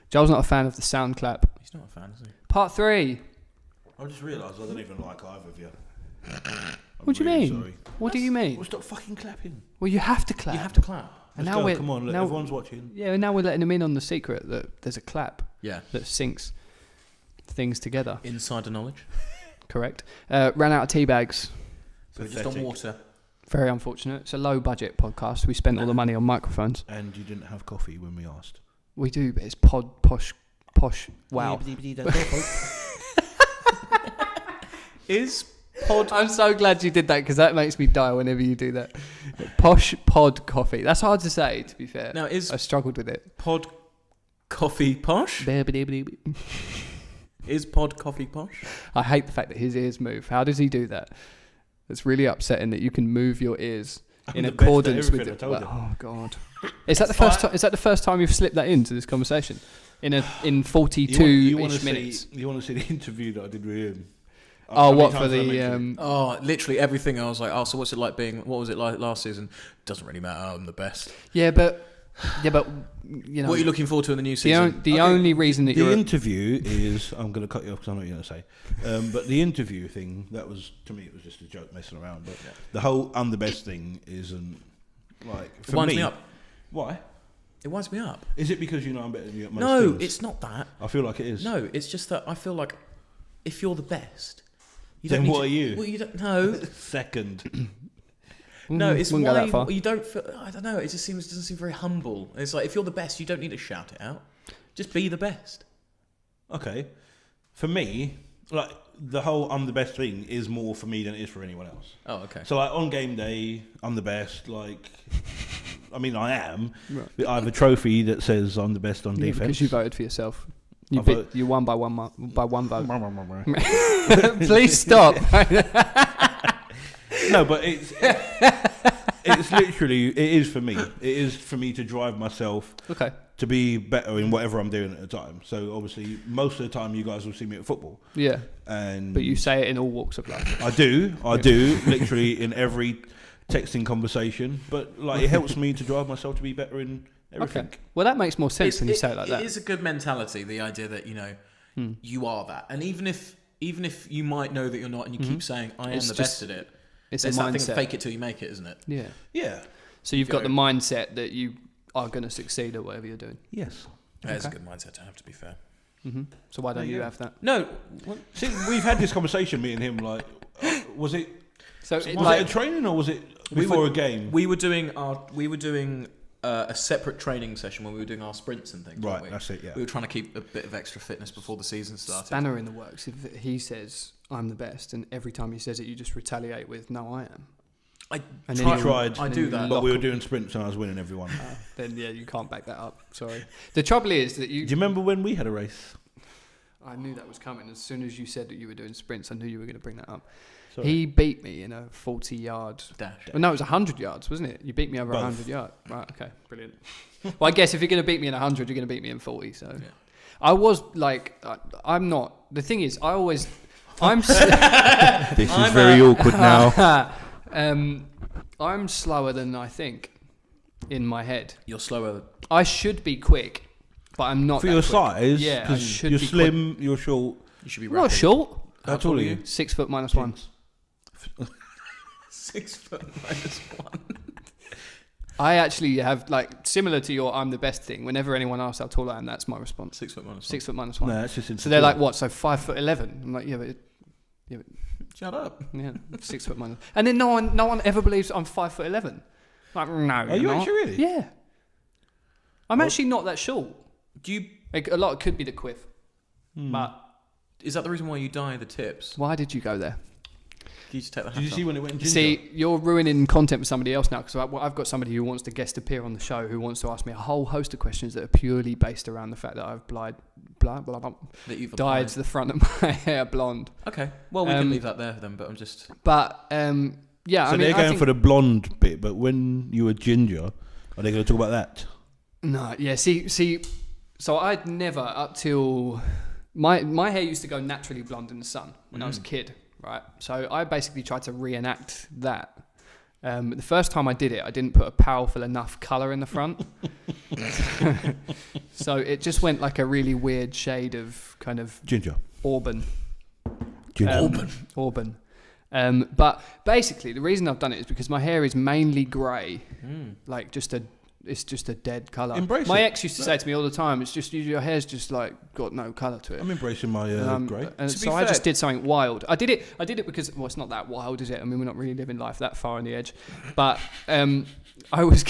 Joel's not a fan of the sound clap. He's not a fan, is he? Part 3. I just realised I don't even like either of you. What do you mean? Sorry. What do you mean? Well, stop fucking clapping. Well, you have to clap. You have to clap. And Let's now go. Come on, look, everyone's watching. Yeah, and now we're letting them in on the secret that there's a clap. Yeah. That syncs things together. Insider knowledge. Correct. Ran out of tea bags. So just on water. Very unfortunate. It's a low budget podcast. We spent all the money on microphones. And you didn't have coffee when we asked. We do, but it's posh. Wow. Is pod... I'm so glad you did that because that makes me die whenever you do that. Posh pod coffee. That's hard to say, to be fair. Now, I struggled with it. Pod coffee posh? Is pod coffee posh? I hate the fact that his ears move. How does he do that? It's really upsetting that you can move your ears in accordance with it. Oh God! Is that the first time? Is that the first time you've slipped that into this conversation? In 42-ish minutes. You want to see the interview that I did with him? What for the? Literally everything. I was like, so what's it like being? What was it like last season? Doesn't really matter. I'm the best. Yeah, but you know. What are you looking forward to in the new season? The only reason that the interview is, I'm going to cut you off because I know what you're going to say. But the interview thing, that was, to me, it was just a joke messing around. But the whole "I'm the best" thing isn't like for it winds me. Me up. Why? It winds me up. Is it because you know I'm better than you at most No, things? it's not that. I feel like it is. No, it's just that I feel like if you're the best, then what are you? Well, you don't know. Second. No, it's why go that far. You don't feel. I don't know. It just doesn't seem very humble. It's like if you're the best, you don't need to shout it out. Just be the best. Okay. For me, like the whole "I'm the best" thing is more for me than it is for anyone else. Oh, okay. So like on game day, I'm the best. Like, I mean, I am. Right. I have a trophy that says I'm the best on defense because you voted for yourself. You won by one vote. Please stop. No, but it's literally, it is for me. It is for me to drive myself to be better in whatever I'm doing at the time. So obviously, most of the time you guys will see me at football. Yeah. But you say it in all walks of life. I do, literally in every texting conversation. But like, it helps me to drive myself to be better in everything. Okay. Well, that makes more sense when you say it like that. It is a good mentality, the idea that, you are that. And even if you might know that you're not and you keep saying, I am the best at it, it's that thing, fake it till you make it, isn't it? Yeah. Yeah. So you've got the mindset that you are going to succeed at whatever you're doing. Yes. That's a good mindset to have, to be fair. Mm-hmm. So why don't you have that? No. See, we've had this conversation, me and him, like, was it... So was it a training or was it before a game? We were doing a separate training session when we were doing our sprints and things. Right, that's it, yeah. We were trying to keep a bit of extra fitness before the season started. Spanner in the works. If he says, I'm the best, and every time he says it, you just retaliate with, no, I am. I tried. I do that. But we were doing sprints and I was winning everyone. Then, yeah, you can't back that up. Sorry. The trouble is that you... Do you remember when we had a race? I knew that was coming. As soon as you said that you were doing sprints, I knew you were going to bring that up. Sorry. He beat me in a 40-yard dash. Well, no, it was 100 yards, wasn't it? You beat me over 100 yards. Right, okay, brilliant. Well, I guess if you're going to beat me in 100, you're going to beat me in 40. So, yeah. I was like, I'm not. The thing is, this is very awkward now. I'm slower than I think in my head. You're slower. I should be quick, but I'm not. For your size, yeah, I should you're be slim, quick. you're short. You should be rapid. Not short. How tall are you? 6 foot minus 1. 6 foot minus 1. I actually have, like, similar to your I'm the best thing. Whenever anyone asks how tall I am, that's my response. 6 foot minus 1. 6 foot minus 1. No, that's just so they're like, what? So 5'11". I'm like, yeah, but shut up. Yeah, 6 foot minus. And then no one ever believes I'm 5'11". Like, no. Are you actually really? Yeah. I'm actually not that short. Do you? Like, a lot could be the quiff, but. Is that the reason why you dye the tips? Why did you go there? Did you take the hat Did you off? see when it went ginger? See, you're ruining content for somebody else now because I've got somebody who wants to guest appear on the show who wants to ask me a whole host of questions that are purely based around the fact that I've that you've dyed the front of my hair blonde. Okay, well we can leave that there then. But I'm just. But yeah, so I mean, they're going for the blonde bit, but when you were ginger, are they going to talk about that? No, yeah. See. So I'd never up till my hair used to go naturally blonde in the sun when I was a kid. Right, so I basically tried to reenact that The first time I did it, I didn't put a powerful enough colour in the front. So it just went like a really weird shade of kind of... Ginger. Auburn. Auburn. But basically, the reason I've done it is because my hair is mainly grey. Like it's just a dead colour. Embrace my it. ex used to say to me all the time, it's just your hair's just like got no colour to it. I'm embracing my grey. And so I just did something wild. I did it because, well, it's not that wild, is it? I mean, we're not really living life that far on the edge. But I was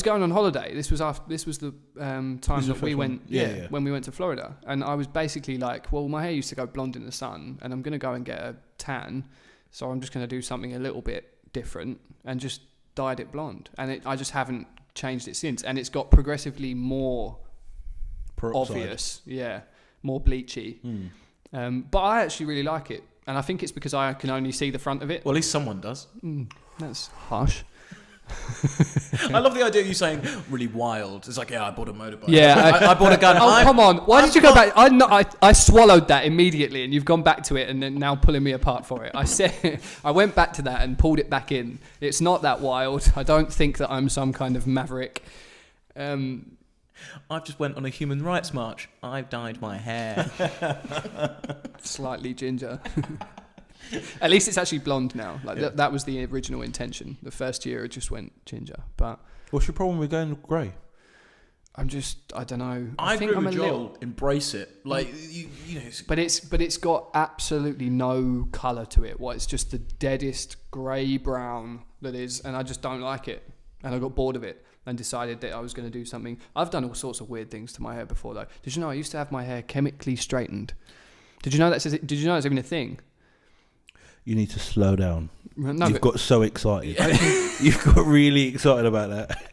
going on holiday. This was the time that we went when we went to Florida. And I was basically like, well, my hair used to go blonde in the sun, and I'm going to go and get a tan. So I'm just going to do something a little bit different and just dyed it blonde. And I just haven't changed it since, and it's got progressively more obvious, more bleachy. But I actually really like it, and I think it's because I can only see the front of it. Well, at least someone does. That's harsh. I love the idea of you saying really wild. It's like, I bought a motorbike. Yeah, I bought a gun. Oh, come on! Why did you go back? I swallowed that immediately, and you've gone back to it, and then now pulling me apart for it. I said I went back to that and pulled it back in. It's not that wild. I don't think that I'm some kind of maverick. I've just went on a human rights march. I've dyed my hair slightly ginger. At least it's actually blonde now. Like that was the original intention. The first year it just went ginger. But what's your problem with going grey? I don't know. I think I'm a little embrace it. Like you know. But it's got absolutely no colour to it. It's just the deadest grey brown that is, and I just don't like it. And I got bored of it and decided that I was going to do something. I've done all sorts of weird things to my hair before, though. Did you know I used to have my hair chemically straightened? Did you know that's even a thing? You need to slow down. No, You've got so excited. You've got really excited about that.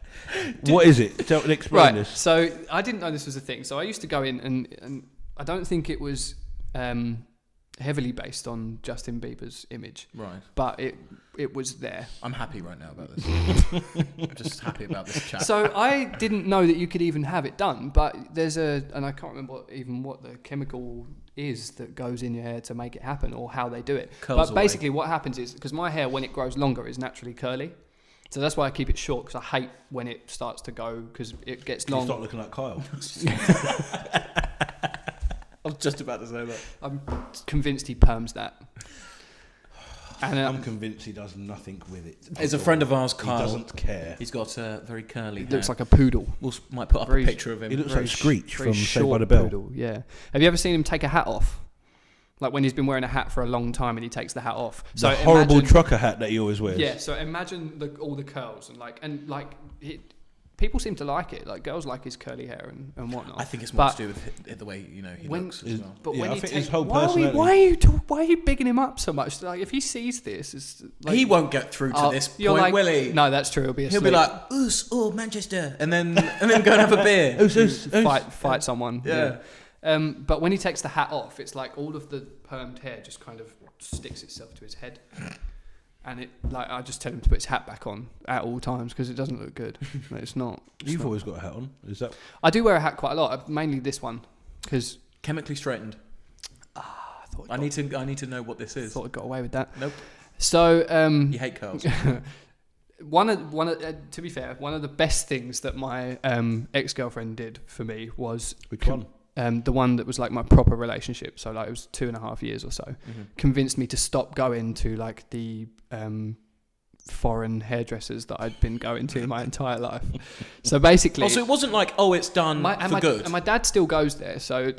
What is it? Explain this. So I didn't know this was a thing. So I used to go in, and I don't think it was heavily based on Justin Bieber's image. Right. But it was there. I'm happy right now about this. I'm just happy about this chat. So I didn't know that you could even have it done. But and I can't remember what the chemical is that goes in your hair to make it happen, or how they do it. Curls but basically what happens is, because my hair, when it grows longer, is naturally curly, so that's why I keep it short, because I hate when it starts to go, because it gets long. You start looking like Kyle. I was just about to say that. I'm convinced he perms that. And I'm convinced he does nothing with it. There's a friend of ours, Kyle. He doesn't care. He's got very curly hair. Looks like a poodle. We might put up a picture of him. He looks like Screech from Saved by the Bell. Bell. Yeah. Have you ever seen him take a hat off? Like when he's been wearing a hat for a long time and he takes the hat off. The horrible trucker hat that he always wears. Yeah. So imagine all the curls and people seem to like it. Like girls like his curly hair and whatnot. I think it's more to do with the way he looks as well. But yeah, when I you think take, his whole why personality. are you bigging him up so much? Like if he sees this, it's like, he won't get through to this point, will he? No, that's true. He'll be like, Manchester, and then go and have a beer. Fight someone. Yeah. But when he takes the hat off, it's like all of the permed hair just kind of sticks itself to his head. And I just tell him to put his hat back on at all times because it doesn't look good. It's not. You've always got a hat on. Is that? I do wear a hat quite a lot. Mainly this one because chemically straightened. I need to know what this is. Thought I got away with that. Nope. So you hate curls. To be fair, one of the best things that my ex-girlfriend did for me was which one? The one that was like my proper relationship, so like it was 2.5 years or so, convinced me to stop going to like the foreign hairdressers that I'd been going to my entire life. So basically, so it wasn't like it's done for good. And my dad still goes there. So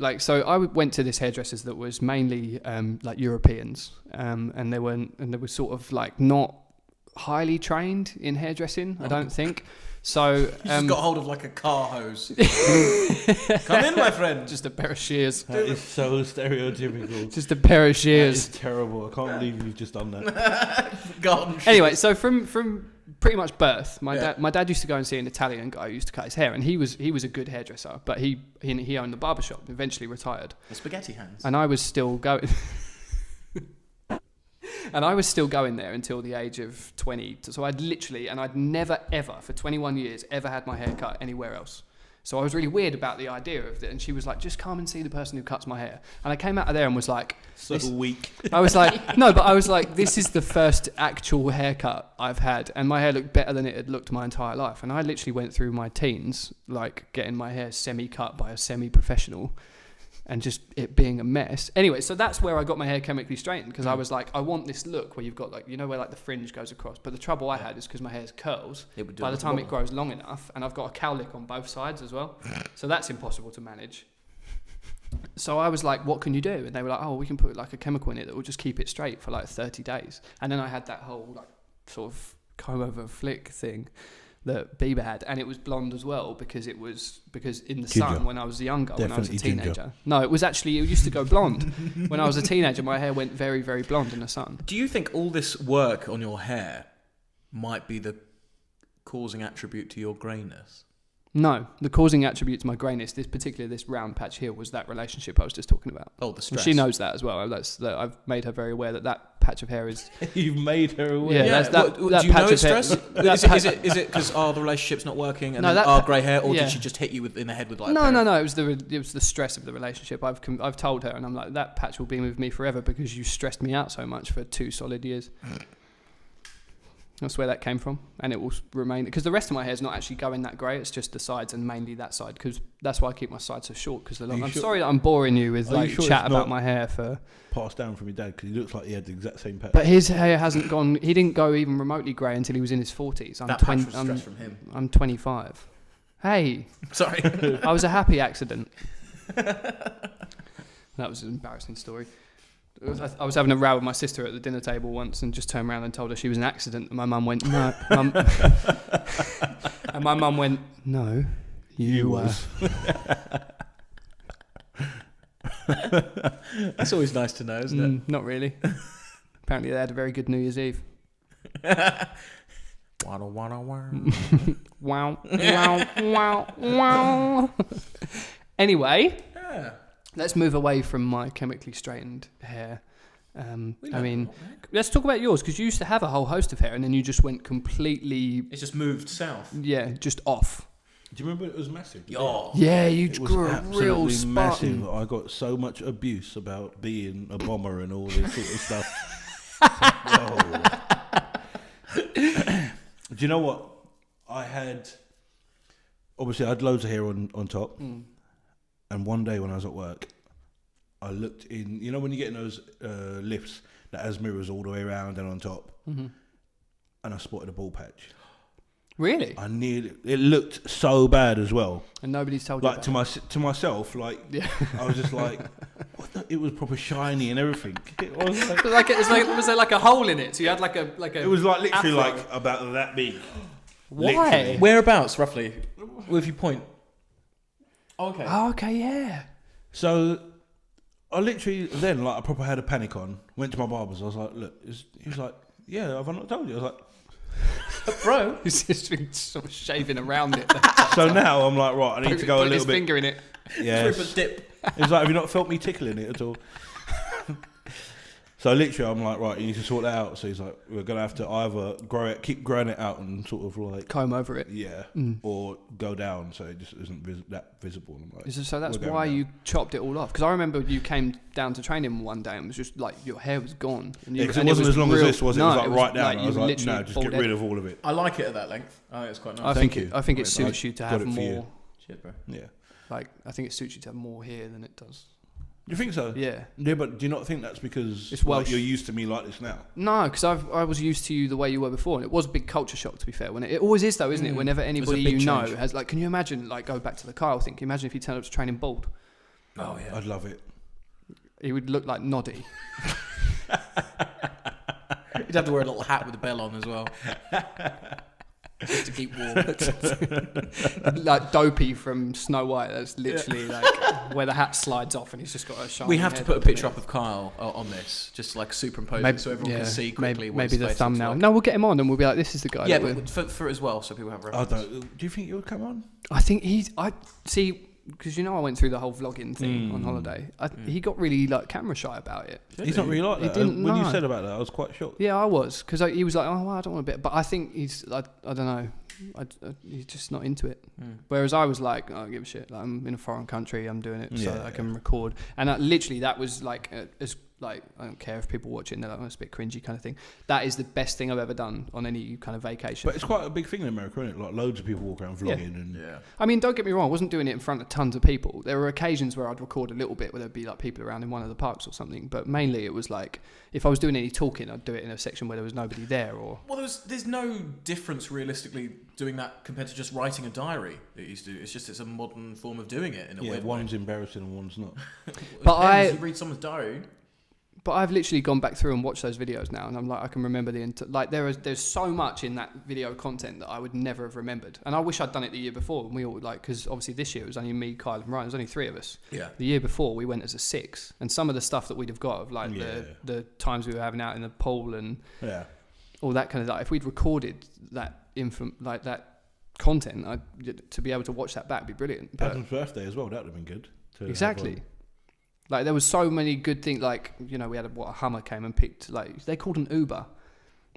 I went to this hairdressers that was mainly like Europeans, and they were sort of like not highly trained in hairdressing. I don't think. So you just got hold of like a car hose. Come in, my friend. Just a pair of shears. That is so stereotypical. Just a pair of shears. That is terrible. I can't believe you've just done that. Anyway, so from pretty much birth, my dad used to go and see an Italian guy who used to cut his hair, and he was a good hairdresser, but he owned the barbershop. Eventually retired. The spaghetti hands. And I was still going. And I was still going there until the age of 20. So I'd never ever, for 21 years, ever had my hair cut anywhere else. So I was really weird about the idea of it. And she was like, just come and see the person who cuts my hair. And I came out of there and was like... So weak. I was like, no, but I was like, this is the first actual haircut I've had. And my hair looked better than it had looked my entire life. And I literally went through my teens, like getting my hair semi-cut by a semi-professional. And just it being a mess. Anyway, so that's where I got my hair chemically straightened, because I was like, I want this look where you've got like, you know, where like the fringe goes across. But the trouble I had is because my hair's curls, by the time it grows long enough, and I've got a cowlick on both sides as well. So that's impossible to manage. So I was like, what can you do? And they were like, oh, we can put like a chemical in it that will just keep it straight for like 30 days. And then I had that whole like sort of comb over flick thing that Bieber had, and it was blonde as well because in the sun when I was younger, when I was a teenager. Ginger. No, it used to go blonde. When I was a teenager, my hair went very, very blonde in the sun. Do you think all this work on your hair might be the causing attribute to your greyness? No, the causing attribute to my greyness, this round patch here, was that relationship I was just talking about. Oh, the stress. And she knows that as well. I've made her very aware that patch of hair is... You've made her aware? Yeah, that do you know it's stress? Is it because the relationship's not working and grey hair, or did she just hit you in the head with like... No. It was the stress of the relationship. I've told her, and I'm like, that patch will be with me forever because you stressed me out so much for 2 solid years. That's where that came from, and it will remain, because the rest of my hair is not actually going that grey. It's just the sides, and mainly that side, because that's why I keep my sides so short. Because I'm sorry that I'm boring you with chat about my hair for passed down from your dad, because he looks like he had the exact same pattern. But his hair hasn't gone. He didn't go even remotely grey until he was in his 40s. I'm 25. Hey, sorry, I was a happy accident. That was an embarrassing story. I was having a row with my sister at the dinner table once and just turned around and told her she was an accident. And my mum went, no. And my mum went, no, you were. That's always nice to know, isn't it? Not really. Apparently they had a very good New Year's Eve. Wow. Anyway. Yeah. Let's move away from my chemically straightened hair. Let's talk about yours, because you used to have a whole host of hair and then you just went completely... It's just moved south. Yeah, just off. Do you remember it was massive? Oh. Yeah, you grew a real Spartan. Massive. I got so much abuse about being a bomber and all this sort of stuff. Do you know what? I had loads of hair on top. And one day when I was at work, I looked in, you know when you get in those lifts that has mirrors all the way around and on top, and I spotted a bald patch. Really? It looked so bad as well. And nobody's told you about it? To myself, I was just like, what it was proper shiny and everything. It was was there like a hole in it? So you had like a it was like literally afro. Like about that big. Why? Literally. Whereabouts, roughly? If you point. Okay. Oh, okay, yeah. So I literally then I proper had a panic on. Went to my barber's. I was like, look. He was like, yeah, have I not told you? I was like, bro, he's just been sort of shaving around it. So now I'm like, right, I need to go a little his bit. Finger in it. Yeah. Dip. He was like, have you not felt me tickling it at all? So literally, I'm like, right, you need to sort that out. So he's like, we're gonna have to either keep growing it out and sort of like comb over it, or go down so it just isn't that visible. And I'm like, so that's why you chopped it all off? Because I remember you came down to train him one day and it was just like your hair was gone. And it wasn't as long as this was. It was like right down. I was like, no, just get rid of all of it. I like it at that length. I think it's quite nice. I think it suits you to have more. Shit, bro. Yeah. Like I think it suits you to have more hair than it does. You think so? Yeah. Yeah, but do you not think that's because it's Welsh. You're used to me like this now? No, because I was used to you the way you were before, and it was a big culture shock, to be fair. When it always is, though, isn't it? Whenever anybody you know has, like, can you imagine, like, go back to the Kyle thing? Can you imagine if you turned up to train him bald? Oh yeah, I'd love it. He would look like Noddy. He'd have to wear a little hat with a bell on as well. Just to keep warm. Like Dopey from Snow White. That's literally like where the hat slides off and he's just got a shiny. We have to put a picture up of Kyle on this, just like superimpose it so everyone can see quickly. Maybe the thumbnail. Like. No, we'll get him on and we'll be like, this is the guy. Yeah, but for as well, so people have reference. Do you think he would come on? I think I see. Because I went through the whole vlogging thing on holiday. He got really like camera shy about it. He's not really like that. When you said about that, I was quite shocked. Yeah, I was, because he was like, "Oh, well, I don't want to be." But I think he's, I don't know. He's just not into it. Whereas I was like, I don't give a shit. Like, I'm in a foreign country. I'm doing it so I can record. And literally, that was like as like, I don't care if people watch it and they're like, oh, it's a bit cringy kind of thing. That is the best thing I've ever done on any kind of vacation. But it's quite a big thing in America, isn't it? Like loads of people walk around vlogging and I mean, don't get me wrong, I wasn't doing it in front of tons of people. There were occasions where I'd record a little bit where there'd be like people around in one of the parks or something, but mainly it was like, if I was doing any talking, I'd do it in a section where there was nobody there. Or well, there's no difference realistically doing that compared to just writing a diary that you used to do. It's a modern form of doing it in a way. One's embarrassing and one's not. But you read someone's diary. But I've literally gone back through and watched those videos now, and I'm like, I can remember there's so much in that video content that I would never have remembered. And I wish I'd done it the year before. And we all because obviously this year it was only me, Kyle, and Ryan. There's only 3 of us. Yeah. The year before we went as a 6, and some of the stuff that we'd have got of like the times we were having out in the pool and all that kind of stuff. If we'd recorded that that content, to be able to watch that back would be brilliant. Adam's birthday as well. That would have been good. Exactly. Like, there was so many good things, like, you know, we had a Hummer came and picked, like, they called an Uber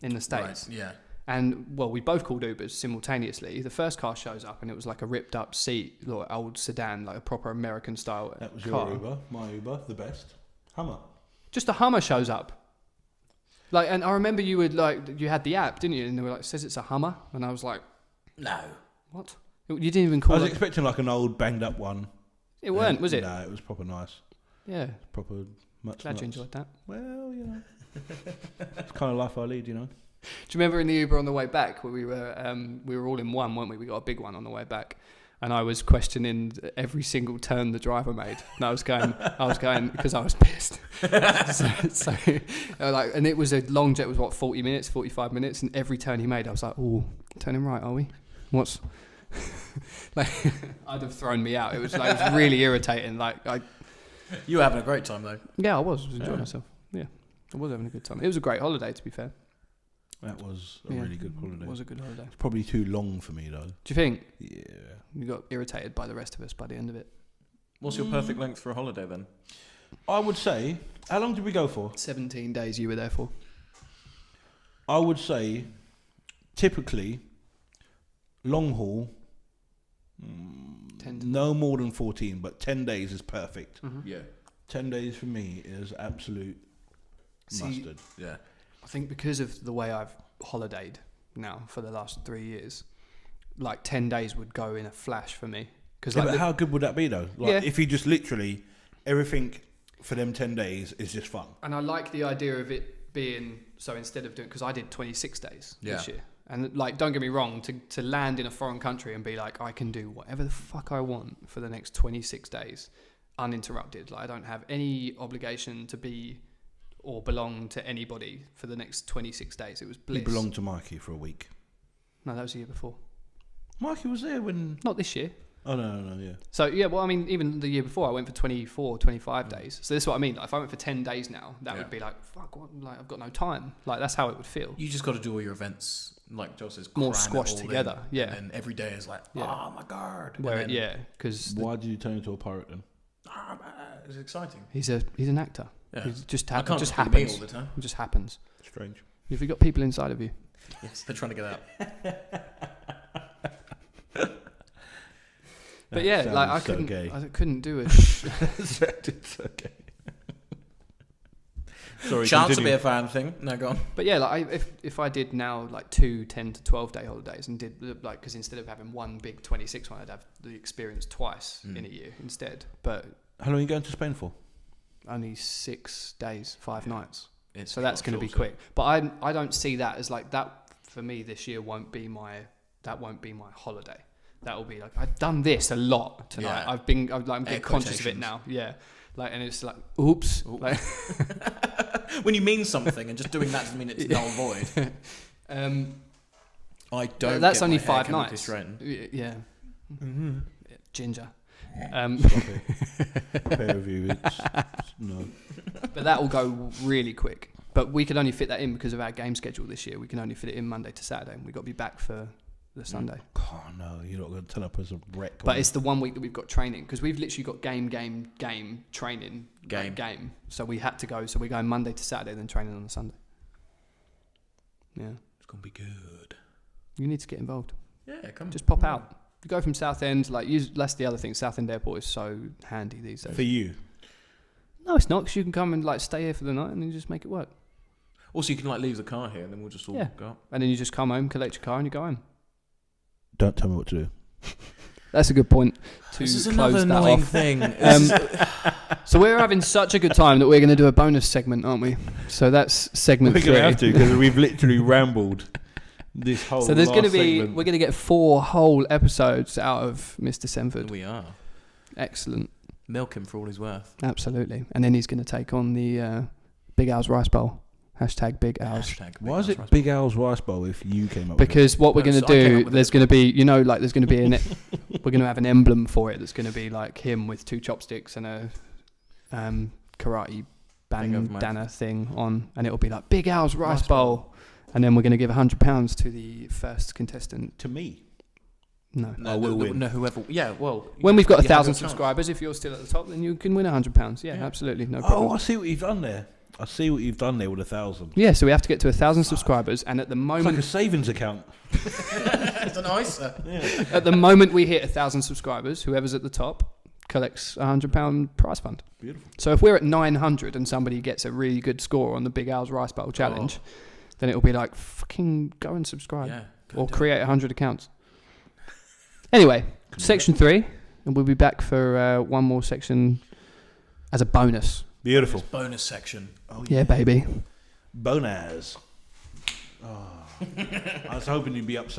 in the States. Right, yeah. And, well, we both called Ubers simultaneously. The first car shows up, and it was like a ripped-up seat, like old sedan, like a proper American-style car. That was your Uber, my Uber, the best. Hummer. Just a Hummer shows up. Like, and I remember you had the app, didn't you? And they were like, it says it's a Hummer. And I was like... No. What? You didn't even call it... I was expecting, like, an old, banged-up one. It weren't, was it? No, it was proper nice. Yeah. Proper much. Glad you enjoyed that. Well, you know. It's the kind of life I lead, you know. Do you remember in the Uber on the way back where we were all in one, weren't we? We got a big one on the way back. And I was questioning every single turn the driver made. And I was going because I was pissed. And it was a long jet. It was 40 minutes, 45 minutes. And every turn he made, I was like, oh, turning right, are we? What's... like, I'd have thrown me out. It was really irritating. You were having a great time though. Yeah, I was enjoying myself. Yeah, I was having a good time. It was a great holiday, to be fair. That was a really good holiday. It was a good holiday. It's probably too long for me though. Do you think? Yeah. You got irritated by the rest of us by the end of it. What's your perfect length for a holiday then? I would say, how long did we go for? 17 days you were there for. I would say, typically, long haul, no more than 14, but 10 days is perfect. Mm-hmm. Yeah. 10 days for me is absolute mustard. Yeah. I think because of the way I've holidayed now for the last 3 years, like 10 days would go in a flash for me. But how good would that be though? If you just literally, everything for them 10 days is just fun. And I like the idea of it being, so instead of doing, because I did 26 days this year. And don't get me wrong, to land in a foreign country and be like, I can do whatever the fuck I want for the next 26 days, uninterrupted. Like, I don't have any obligation to be or belong to anybody for the next 26 days. It was bliss. You belonged to Mikey for a week. No, that was the year before. Mikey was there when... Not this year. Oh, no, yeah. So, yeah, well, I mean, even the year before, I went for 24, 25 days. So this is what I mean. Like, if I went for 10 days now, that would be like, fuck, what? Like, I've got no time. Like, that's how it would feel. You just got to do all your events, like Joe says, more squashed together. And then every day is like, oh my God. Because... Why did you turn into a pirate then? It's exciting. He's an actor. Yeah. It just I can't happens. all the time. It just happens. Strange. Have you got people inside of you? Yes, they're trying to get out. But yeah, like I couldn't do it. It's okay. Sorry, Chance to be a fan thing. No, go on. But yeah, like if I did now like 2 10 to 12 day holidays and did like, because instead of having one big 26 one, I'd have the experience twice in a year instead. But how long are you going to Spain for? Only 6 days, 5 nights. So that's going to be quick. But I don't see that as like that for me. This year won't be my holiday. That will be like, I've done this a lot tonight. Yeah. I'm getting conscious of it now. Yeah. Like, and it's like, oops. Like, when you mean something and just doing that doesn't mean it's null void. I don't. That's get only my 5 nights. Yeah. Mm-hmm. Ginger. Pair of you. No. But that will go really quick. But we could only fit that in because of our game schedule this year. We can only fit it in Monday to Saturday, and we got to be back for the Sunday. Oh no, you're not going to turn up as a wreck. But it's the 1 week that we've got training, because we've literally got game, training, game. So we had to go. So we're going Monday to Saturday, then training on the Sunday. Yeah, it's gonna be good. You need to get involved. Yeah, come. Just pop out. You go from Southend, like that's the other thing. Southend Airport is so handy these days. For you? No, it's not, because you can come and like stay here for the night and then just make it work. Also, you can like leave the car here and then we'll just all go up. And then you just come home, collect your car, and you go home. Don't tell me what to do. That's a good point. This is another annoying thing. So we're having such a good time that we're going to do a bonus segment, aren't we? So that's segment 3. We're going to have to, because we've literally rambled this whole. So there's going to be, segment. we're going to get 4 whole episodes out of Mr. Semford. We are. Excellent. Milk him for all he's worth. Absolutely. And then he's going to take on the Big Al's Rice Bowl. Hashtag Big Al's. Why is it Big Al's Rice Bowl if you came up because with it? What we're going to do, there's going to be, like there's going to be we're going to have an emblem for it that's going to be like him with 2 chopsticks and a karate bandana thing on, and it'll be like Big Al's Rice Bowl. And then we're going to give £100 to the first contestant. To me? No. We'll win. No, whoever. Yeah, well. When we've got 1,000 subscribers, if you're still at the top, then you can win £100. Yeah, absolutely. No problem. Oh, I see what you've done there. I see what you've done there with 1,000. Yeah, so we have to get to 1,000 subscribers, and at the moment... It's like a savings account. It's an ISA. Yeah. At the moment we hit 1,000 subscribers, whoever's at the top collects £100 prize fund. Beautiful. So if we're at 900 and somebody gets a really good score on the Big Al's Rice Bowl challenge, then it'll be like, fucking go and subscribe. Yeah, or create 100 accounts. Anyway, section 3, and we'll be back for one more section as a bonus. Beautiful. Bonus section. Oh, yeah, baby. Bonaz. Oh. I was hoping you'd be upside.